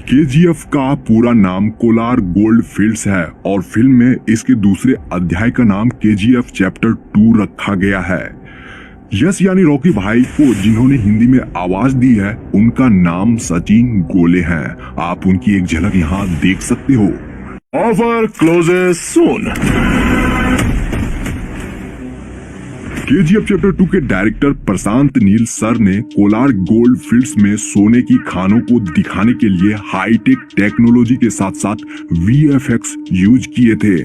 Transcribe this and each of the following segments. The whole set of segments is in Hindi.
केजीएफ का पूरा नाम कोलार गोल्ड फील्ड्स है और फिल्म में इसके दूसरे अध्याय का नाम केजीएफ चैप्टर 2 रखा गया है। यस यानी रॉकी भाई को जिन्होंने हिंदी में आवाज दी है उनका नाम सचिन गोले है। आप उनकी एक झलक यहाँ देख सकते हो। ऑफर क्लोजेस सून। केजीएफ चैप्टर 2 के डायरेक्टर प्रशांत नील सर ने कोलार गोल्ड फील्ड्स में सोने की खानों को दिखाने के लिए हाईटेक टेक्नोलॉजी के साथ साथ वीएफएक्स यूज किए थे।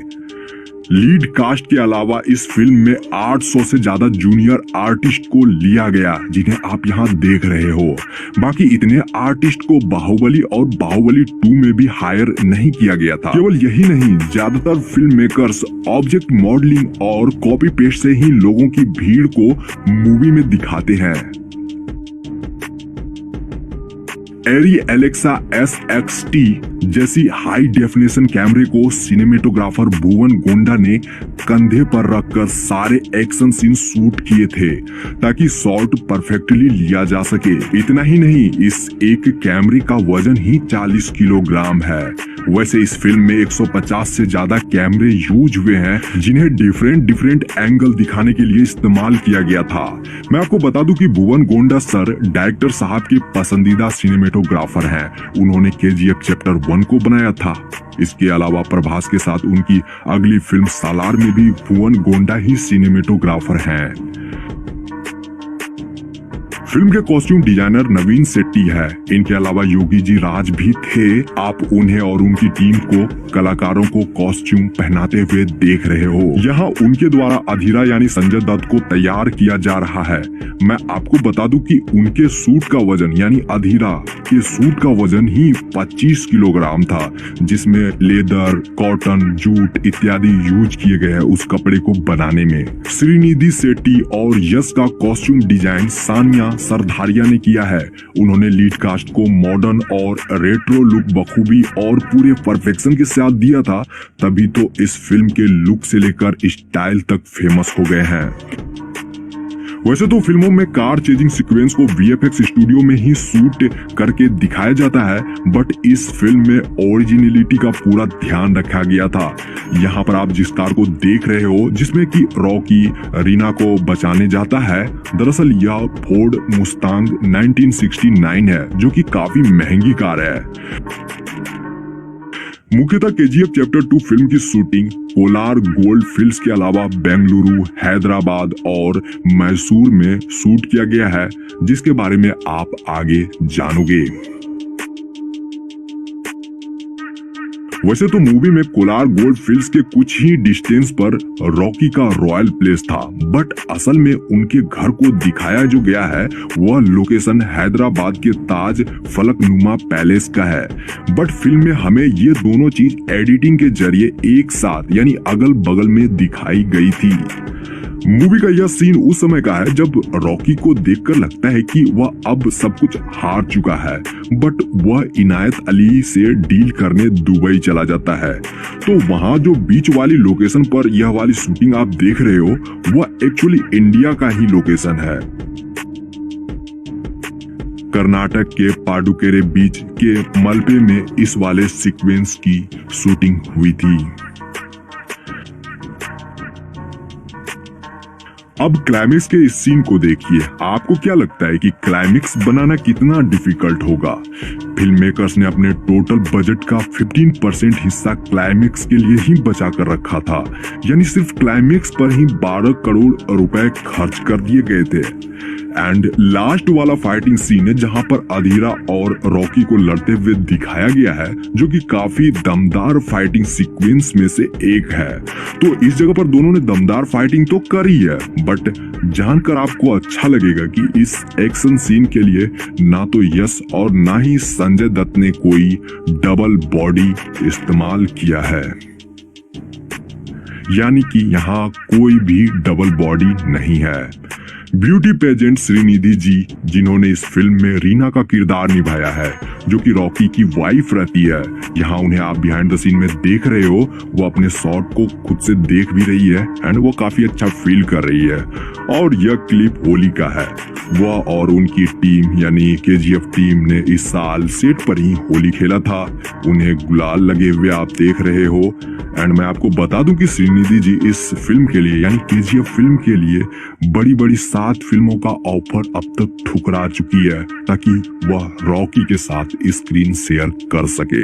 लीड कास्ट के अलावा इस फिल्म में 800 से ज्यादा जूनियर आर्टिस्ट को लिया गया जिन्हें आप यहाँ देख रहे हो। बाकी इतने आर्टिस्ट को बाहुबली और बाहुबली 2 में भी हायर नहीं किया गया था। केवल यही नहीं, ज्यादातर फिल्म मेकर्स ऑब्जेक्ट मॉडलिंग और कॉपी पेस्ट से ही लोगों की भीड़ को मूवी में दिखाते हैं। एरी एलेक्सा SXT जैसी हाई डेफिनेशन कैमरे को सिनेमेटोग्राफर भुवन गोंडा ने कंधे पर रखकर सारे एक्शन सीन शूट किए थे ताकि शॉट परफेक्टली लिया जा सके। इतना ही नहीं, इस एक कैमरे का वजन ही 40 किलोग्राम है। वैसे इस फिल्म में 150 से ज्यादा कैमरे यूज हुए हैं जिन्हें डिफरेंट एंगल दिखाने के लिए इस्तेमाल किया गया था। मैं आपको बता दूं कि भुवन गोंडा सर डायरेक्टर साहब के पसंदीदा सिनेमेटोग्राफर हैं। उन्होंने केजीएफ चैप्टर 1 को बनाया था। इसके अलावा प्रभास के साथ उनकी अगली फिल्म सालार में भी भुवन गोंडा ही सिनेमेटोग्राफर हैं। फिल्म के कॉस्ट्यूम डिजाइनर नवीन शेट्टी है। इनके अलावा योगी जी राज भी थे। आप उन्हें और उनकी टीम को कलाकारों को कॉस्ट्यूम पहनाते हुए देख रहे हो। यहाँ उनके द्वारा अधीरा यानी संजय दत्त को तैयार किया जा रहा है। मैं आपको बता दूं कि उनके सूट का वजन यानी अधीरा के सूट का वजन ही 25 किलोग्राम था, जिसमें लेदर, कॉटन, जूट इत्यादि यूज किए गए हैं उस कपड़े को बनाने में। श्रीनिधि शेट्टी और यश का कॉस्ट्यूम डिजाइन सानिया सरधारिया ने किया है। उन्होंने लीड कास्ट को मॉडर्न और रेट्रो लुक बखूबी और पूरे परफेक्शन के साथ दिया था, तभी तो इस फिल्म के लुक से लेकर स्टाइल तक फेमस हो गए हैं। वैसे तो फिल्मों में कार चेजिंग सीक्वेंस को वीएफएक्स स्टूडियो में ही शूट करके दिखाया जाता है, बट इस फिल्म में ओरिजिनलिटी का पूरा ध्यान रखा गया था। यहाँ पर आप जिस कार को देख रहे हो जिसमें कि रॉकी रीना को बचाने जाता है, दरअसल यह फोर्ड मुस्तांग 1969 है जो कि काफी महंगी कार है। मुख्यतः केजीएफ चैप्टर 2 फिल्म की शूटिंग कोलार गोल्ड फील्ड्स के अलावा बेंगलुरु, हैदराबाद और मैसूर में शूट किया गया है, जिसके बारे में आप आगे जानोगे। वैसे तो मूवी में कोलार गोल्ड फील्ड्स के कुछ ही डिस्टेंस पर रॉकी का रॉयल प्लेस था, बट असल में उनके घर को दिखाया जो गया है वह लोकेशन हैदराबाद के ताज फलकनुमा पैलेस का है। बट फिल्म में हमें ये दोनों चीज एडिटिंग के जरिए एक साथ यानी अगल बगल में दिखाई गई थी। मूवी का यह सीन उस समय का है जब रॉकी को देखकर लगता है कि वह अब सब कुछ हार चुका है, बट वह इनायत अली से डील करने दुबई चला जाता है। तो वहां जो बीच वाली लोकेशन पर यह वाली शूटिंग आप देख रहे हो वह एक्चुअली इंडिया का ही लोकेशन है। कर्नाटक के पाडुकेरे बीच के मलपे में इस वाले सीक्वेंस की शूटिंग हुई थी। अब क्लाइमेक्स के इस सीन को देखिए। आपको क्या लगता है कि क्लाइमेक्स बनाना कितना डिफिकल्ट होगा? फिल्म मेकर्स ने अपने टोटल बजट का 15% हिस्सा क्लाइमेक्स के लिए ही बचा कर रखा था, यानी सिर्फ क्लाइमेक्स पर ही 12 करोड़ रुपए खर्च कर दिए गए थे। एंड लास्ट वाला फाइटिंग सीन है जहां पर अधीरा और रॉकी को लड़ते हुए दिखाया गया है, जो कि काफी दमदार फाइटिंग सीक्वेंस में से एक है। तो इस जगह पर दोनों ने दमदार फाइटिंग तो करी है, बट जानकर आपको अच्छा लगेगा कि इस एक्शन सीन के लिए ना तो यश और ना ही संजय दत्त ने कोई डबल बॉडी इस्तेमाल किया है, यानी कि यहाँ कोई भी डबल बॉडी नहीं है। ब्यूटी पेजेंट श्रीनिधि जी जिन्होंने इस फिल्म में रीना का किरदार निभाया है, जो कि रॉकी की वाइफ रहती है। यहाँ उन्हें आप बिहाइंड द सीन में देख रहे हो, वो अपने शॉट को खुद से देख भी रही है एंड वो काफी अच्छा फील कर रही है। और यह क्लिप होली का है। वह और उनकी टीम यानी केजीएफ टीम ने इस साल सेट पर ही होली खेला था। उन्हें गुलाल लगे हुए आप देख रहे हो। एंड मैं आपको बता दूं कि श्रीनिधि जी इस फिल्म के लिए यानी केजीएफ फिल्म के लिए बड़ी बड़ी 7 फिल्मों का ऑफर अब तक ठुकरा चुकी है ताकि वह रॉकी के साथ स्क्रीन शेयर कर सके।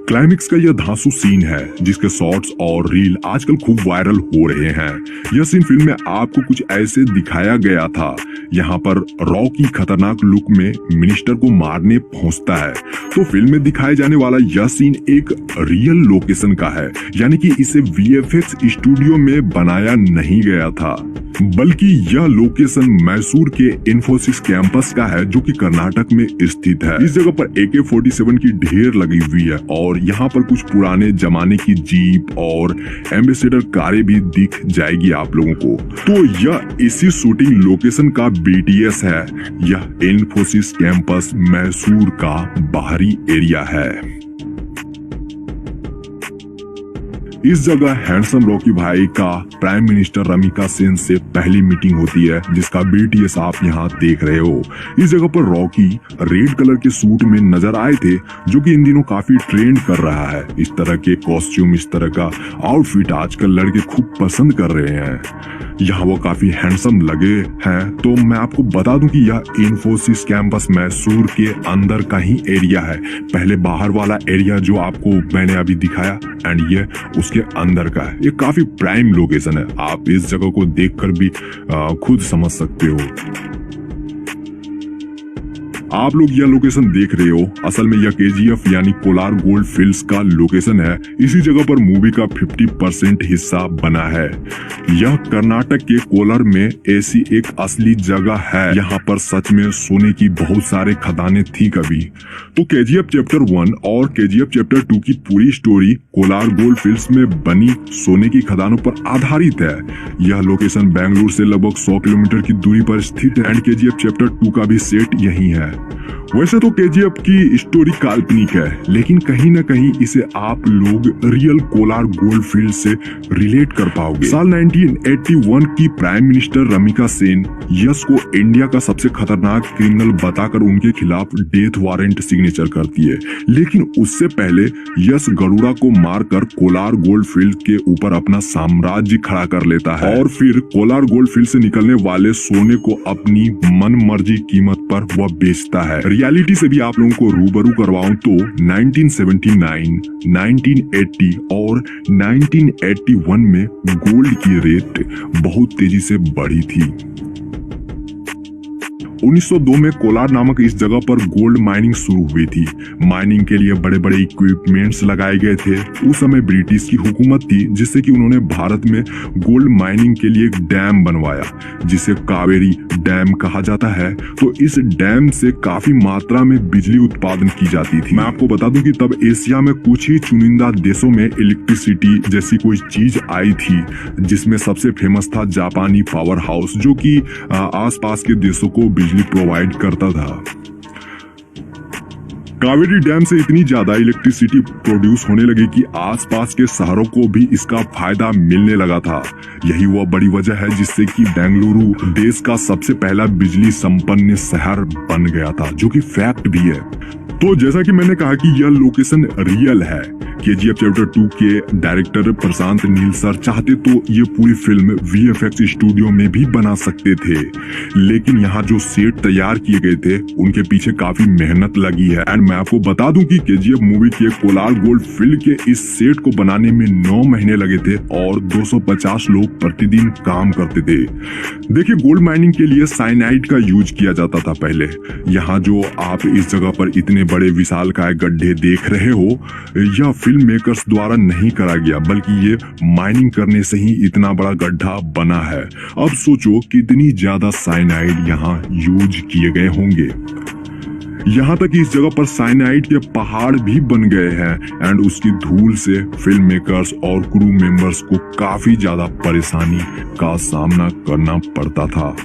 क्लाइमेक्स का यह धांसू सीन है जिसके शॉट्स और रील आजकल खूब वायरल हो रहे हैं। यह सीन फिल्म में आपको कुछ ऐसे दिखाया गया था। यहाँ पर रॉकी खतरनाक लुक में मिनिस्टर को मारने पहुंचता है। तो फिल्म में दिखाए जाने वाला यह सीन एक रियल लोकेशन का है, यानी कि इसे वीएफएक्स स्टूडियो में बनाया नहीं गया था, बल्कि यह लोकेशन मैसूर के इन्फोसिस कैंपस का है जो कि कर्नाटक में स्थित है। इस जगह पर AK-47 की ढेर लगी हुई है और यहाँ पर कुछ पुराने जमाने की जीप और एम्बेसडर कारें भी दिख जाएगी आप लोगों को। तो यह इसी शूटिंग लोकेशन का BTS है। यह इन्फोसिस कैंपस मैसूर का बाहरी एरिया है। इस जगह हैंडसम रॉकी भाई का प्राइम मिनिस्टर रमिका सेन से पहली मीटिंग होती है जिसका BTS आप यहाँ देख रहे हो। इस जगह पर रॉकी रेड कलर के सूट में नजर आए थे जो कि इन दिनों काफी ट्रेंड कर रहा है। इस तरह के कॉस्ट्यूम, इस तरह का आउटफिट आजकल लड़के खूब पसंद कर रहे हैं। यहाँ वो काफी हैंडसम लगे हैं। तो मैं आपको बता दूं कि यह इन्फोसिस कैंपस मैसूर के अंदर का ही एरिया है। पहले बाहर वाला एरिया जो आपको मैंने अभी दिखाया एंड ये उसके अंदर का है। ये काफी प्राइम लोकेशन है। आप इस जगह को देखकर भी खुद समझ सकते हो। आप लोग यह लोकेशन देख रहे हो, असल में यह KGF यानी कोलार गोल्ड फील्ड्स का लोकेशन है। इसी जगह पर मूवी का 50% हिस्सा बना है। यह कर्नाटक के कोलार में ऐसी एक असली जगह है। यहाँ पर सच में सोने की बहुत सारे खदानें थी कभी। तो KGF चैप्टर 1 और KGF चैप्टर 2 की पूरी स्टोरी कोलार गोल्ड फील्ड्स में बनी सोने की खदानों पर आधारित है। यह लोकेशन बेंगलुरु से लगभग 100 किलोमीटर की दूरी पर स्थित है एंड KGF चैप्टर 2 का भी सेट यही है। वैसे तो KGF की स्टोरी काल्पनिक है, लेकिन कहीं न कहीं इसे आप लोग रियल कोलार गोल्ड फील्ड से रिलेट कर पाओगे। साल 1981 की प्राइम मिनिस्टर रमिका सेन यश को इंडिया का सबसे खतरनाक क्रिमिनल बताकर उनके खिलाफ डेथ वारंट सिग्नेचर करती है। लेकिन उससे पहले यश गरुड़ा को मारकर कोलार गोल्ड फील्ड के ऊपर अपना साम्राज्य खड़ा कर लेता है और फिर कोलार गोल्ड फील्ड से निकलने वाले सोने को अपनी मन मर्जी कीमत पर वह बेचता है। रियलिटी से भी आप लोगों को रूबरू करवाऊं तो 1979, 1980 और 1981 में गोल्ड की रेट बहुत तेजी से बढ़ी थी। 1902 में कोलार नामक इस जगह पर गोल्ड माइनिंग शुरू हुई थी। माइनिंग के लिए बड़े बड़े इक्विपमेंट्स लगाए गए थे। उस समय ब्रिटिश की हुकूमत थी जिससे कि उन्होंने भारत में गोल्ड माइनिंग के लिए एक डैम बनवाया जिसे कावेरी डैम कहा जाता है। तो इस डैम से काफी मात्रा में बिजली उत्पादन की जाती थी। मैं आपको बता दूं कि तब एशिया में कुछ ही चुनिंदा देशों में इलेक्ट्रिसिटी जैसी कोई चीज आई थी, जिसमें सबसे फेमस था जापानी पावर हाउस जो कि आसपास के देशों को बिजली प्रोवाइड करता था। कावेरी डैम से इतनी ज्यादा इलेक्ट्रिसिटी प्रोड्यूस होने लगी कि आसपास के शहरों को भी इसका फायदा मिलने लगा था। यही वह बड़ी वजह है जिससे कि बेंगलुरु देश का सबसे पहला बिजली संपन्न शहर बन गया था, जो कि फैक्ट भी है। तो जैसा कि मैंने कहा कि यह लोकेशन रियल है। KGF चैप्टर 2 के डायरेक्टर प्रशांत नील सर चाहते तो ये पूरी फिल्म VFX स्टूडियो में भी बना सकते थे, लेकिन यहाँ जो सेट तैयार किए गए थे उनके पीछे काफी मेहनत लगी है। एंड मैं आपको बता दूं कि KGF मूवी के कोलार गोल्ड फील्ड के इस सेट को बनाने में 9 महीने लगे थे और 250 लोग प्रतिदिन काम करते थे। देखिए, गोल्ड माइनिंग के लिए साइनाइड का यूज किया जाता था पहले। यहाँ जो आप इस जगह पर इतने बड़े विशालकाय गड्ढे देख रहे हो, यह फिल्म मेकर्स द्वारा नहीं करा गया, बल्कि ये माइनिंग करने से ही इतना बड़ा गड्ढा बना है। अब सोचो कितनी ज्यादा साइनाइड यहाँ यूज किए गए होंगे। यहाँ तक कि इस जगह पर साइनाइड के पहाड़ भी बन गए हैं एंड उसकी धूल से फिल्म मेकर्स और क्रू मेंबर्स को काफी ज्यादा परेशानी का सामना करना पड़ता था।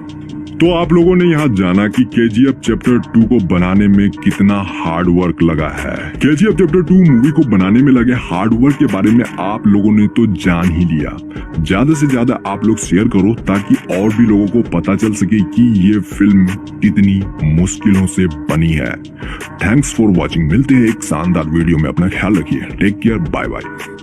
तो आप लोगों ने यहाँ जाना कि केजीएफ चैप्टर 2 को बनाने में कितना हार्ड वर्क लगा है। केजीएफ चैप्टर 2 मूवी को बनाने में लगे हार्ड वर्क के बारे में आप लोगों ने तो जान ही लिया। ज्यादा से ज्यादा आप लोग शेयर करो ताकि और भी लोगों को पता चल सके कि ये फिल्म कितनी मुश्किलों से बनी है। Thanks for watching. मिलते हैं एक शानदार वीडियो में। अपना ख्याल रखिए। Take care. Bye bye.